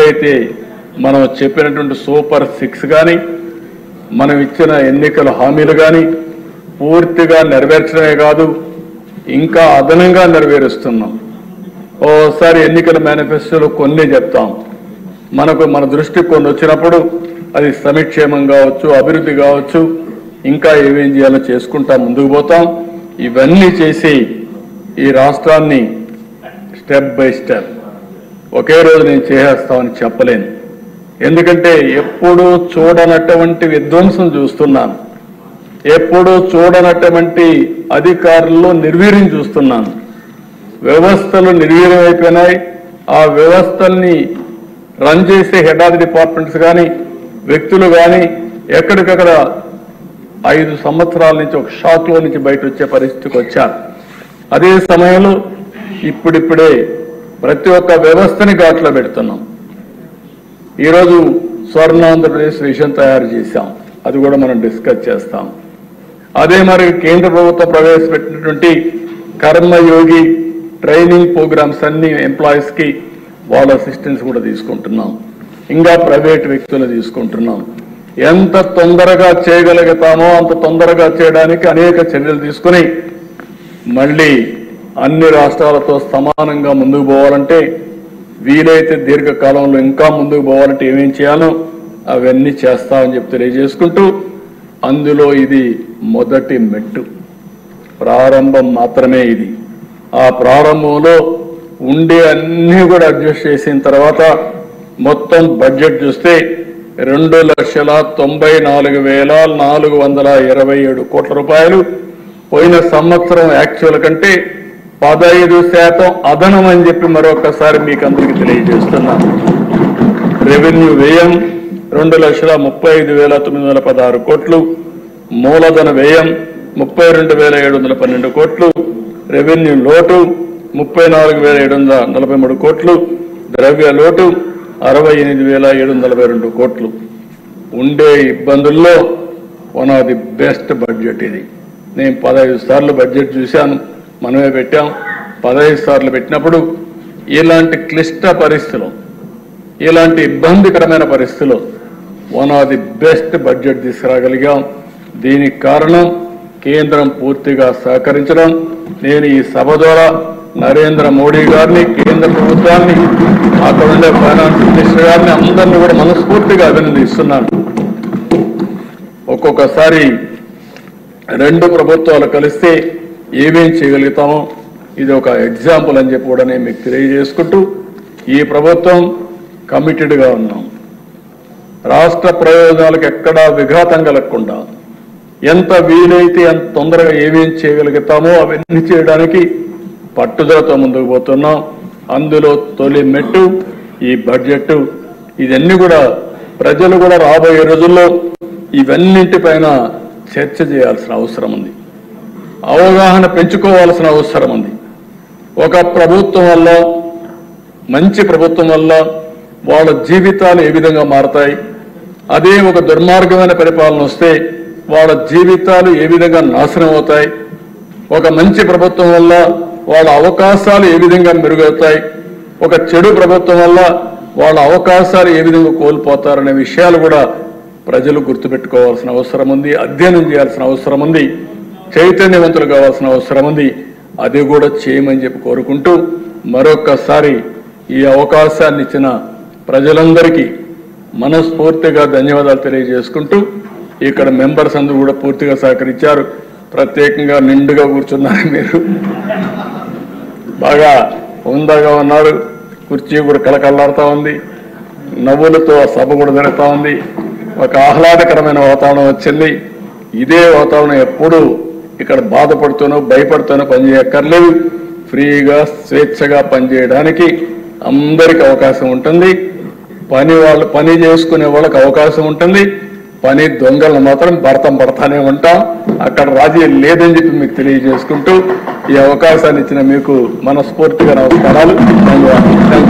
ఏవైతే మనం చెప్పినటువంటి సూపర్ 6 కానీ మనం ఇచ్చిన ఎన్నికల హామీలు కానీ పూర్తిగా నెరవేర్చడమే కాదు, ఇంకా అదనంగా నెరవేరుస్తున్నాం. ఓసారి ఎన్నికల మేనిఫెస్టోలో కొన్ని చెప్తాం, మన దృష్టికి కొన్ని వచ్చినప్పుడు అది సంక్షేమం కావచ్చు, అభివృద్ధి కావచ్చు, ఇంకా ఏమేం చేయాలో చేసుకుంటా ముందుకు పోతాం. ఇవన్నీ చేసి ఈ రాష్ట్రాన్ని స్టెప్ బై స్టెప్ ఒకే రోజు నేను చేసేస్తామని చెప్పలేను. ఎందుకంటే ఎప్పుడూ చూడనటువంటి విధ్వంసం చూస్తున్నాను, ఎప్పుడూ చూడనటువంటి అధికారుల్లో నిర్వీర్యం చూస్తున్నాను. వ్యవస్థలు నిర్వీర్యం అయిపోయినాయి. ఆ వ్యవస్థల్ని రన్ చేసే హెడ్ ఆఫ్ ది డిపార్ట్మెంట్స్ కానీ వ్యక్తులు కానీ ఎక్కడికక్కడ 5 సంవత్సరాల నుంచి ఒక షాక్లో నుంచి బయట వచ్చే పరిస్థితికి వచ్చారు. అదే సమయంలో ఇప్పుడిప్పుడే ప్రతి ఒక్క వ్యవస్థని ఘాట్లో పెడుతున్నాం. ఈరోజు స్వర్ణాంధ్రప్రదేశ్ విషయం తయారు చేశాం, అది కూడా మనం డిస్కస్ చేస్తాం. అదే మరి కేంద్ర ప్రభుత్వం ప్రవేశపెట్టినటువంటి కర్మయోగి ట్రైనింగ్ ప్రోగ్రామ్స్ అన్ని ఎంప్లాయీస్ కి వాళ్ళ అసిస్టెన్స్ కూడా తీసుకుంటున్నాం, ఇంకా ప్రైవేట్ వ్యక్తులు తీసుకుంటున్నాం. ఎంత తొందరగా చేయగలుగుతామో అంత తొందరగా చేయడానికి అనేక చర్యలు తీసుకుని మళ్ళీ అన్ని రాష్ట్రాలతో సమానంగా ముందుకు పోవాలంటే, వీలైతే దీర్ఘకాలంలో ఇంకా ముందుకు పోవాలంటే ఏమేం చేయాలో అవన్నీ చేస్తామని చెప్పి తెలియజేసుకుంటూ, అందులో ఇది మొదటి మెట్టు, ప్రారంభం మాత్రమే ఇది. ఆ ప్రారంభంలో ఉండే అన్ని కూడా అడ్జస్ట్ చేసిన తర్వాత మొత్తం బడ్జెట్ చూస్తే 2,94,427 కోట్ల రూపాయలు. పోయిన సంవత్సరం యాక్చువల్ కంటే 15% అదనం అని చెప్పి మరొకసారి మీకు అందరికీ తెలియజేస్తున్నాను. రెవెన్యూ వ్యయం 2,35,916 కోట్లు, మూలధన వ్యయం 32,712 కోట్లు, రెవెన్యూ లోటు 34,743 కోట్లు, ద్రవ్య లోటు 68,742 కోట్లు. ఉండే ఇబ్బందుల్లో one of the best budget ఇది. నేను 15 సార్లు బడ్జెట్ చూశాను, మనమే పెట్టాం. 15 సార్లు పెట్టినప్పుడు ఇలాంటి క్లిష్ట పరిస్థితులు, ఇలాంటి ఇబ్బందికరమైన పరిస్థితులు one of the best budget తీసుకురాగలిగాం. దీనికి కారణం కేంద్రం పూర్తిగా సహకరించడం. నేను ఈ సభ ద్వారా నరేంద్ర మోడీ గారిని, కేంద్ర ప్రభుత్వాన్ని, అక్కడ ఉండే ఫైనాన్స్ మినిస్టర్ గారిని అందరినీ కూడా మనస్ఫూర్తిగా అభినందిస్తున్నాను. ఒక్కొక్కసారి 2 ప్రభుత్వాలు కలిస్తే ఏమేం చేయగలుగుతామో ఇది ఒక ఎగ్జాంపుల్ అని చెప్పి కూడా నేను మీకు తెలియజేసుకుంటూ, ఈ ప్రభుత్వం కమిటెడ్గా ఉన్నాం. రాష్ట్ర ప్రయోజనాలకు ఎక్కడా విఘాతం కలగకుండా ఎంత వీలైతే అంత తొందరగా ఏమేం చేయగలుగుతామో అవన్నీ చేయడానికి పట్టుదలతో ముందుకు పోతున్నాం. అందులో తొలి మెట్టు ఈ బడ్జెట్. ఇవన్నీ కూడా ప్రజలు కూడా రాబోయే రోజుల్లో ఇవన్నింటిపైన చర్చ చేయాల్సిన అవసరం ఉంది, అవగాహన పెంచుకోవాల్సిన అవసరం ఉంది. ఒక ప్రభుత్వం వల్ల, మంచి ప్రభుత్వం వల్ల వాళ్ళ జీవితాలు ఏ విధంగా మారతాయి, అదే ఒక దుర్మార్గమైన పరిపాలన వస్తే వాళ్ళ జీవితాలు ఏ విధంగా నాశనం అవుతాయి, ఒక మంచి ప్రభుత్వం వల్ల వాళ్ళ అవకాశాలు ఏ విధంగా మెరుగవుతాయి, ఒక చెడు ప్రభుత్వం వల్ల వాళ్ళ అవకాశాలు ఏ విధంగా కోల్పోతారనే విషయాలు కూడా ప్రజలు గుర్తుపెట్టుకోవాల్సిన అవసరం ఉంది, అధ్యయనం చేయాల్సిన అవసరం ఉంది, చైతన్యవంతులు కావాల్సిన అవసరం ఉంది. అది కూడా చేయమని చెప్పి కోరుకుంటూ మరొక్కసారి ఈ అవకాశాన్ని ఇచ్చిన ప్రజలందరికీ మనస్ఫూర్తిగా ధన్యవాదాలు తెలియజేసుకుంటూ, ఇక్కడ మెంబర్స్ అందరూ కూడా పూర్తిగా సహకరించారు. ప్రత్యేకంగా నిండుగా కూర్చున్నారు, మీరు బాగా హుందాగా ఉన్నారు. కుర్చీ కూడా కలకల్లాడుతూ ఉంది, నవ్వులతో సభ కూడా జరుగుతూ ఉంది. ఒక ఆహ్లాదకరమైన వాతావరణం వచ్చింది. ఇదే వాతావరణం ఎప్పుడు ఇక్కడ బాధపడుతూనో భయపడుతూనో పనిచేయక్కర్లేదు. ఫ్రీగా స్వేచ్ఛగా పనిచేయడానికి అందరికీ అవకాశం ఉంటుంది. పని చేసుకునే వాళ్ళకి అవకాశం ఉంటుంది. పని దొంగలను మాత్రం భర్తం పడతానే ఉంటాం. అక్కడ రాజీ లేదని చెప్పి మీకు తెలియజేసుకుంటూ ఈ అవకాశాన్ని ఇచ్చిన మీకు మనస్ఫూర్తిగా నమస్కారాలు, ధన్యవాదాలు.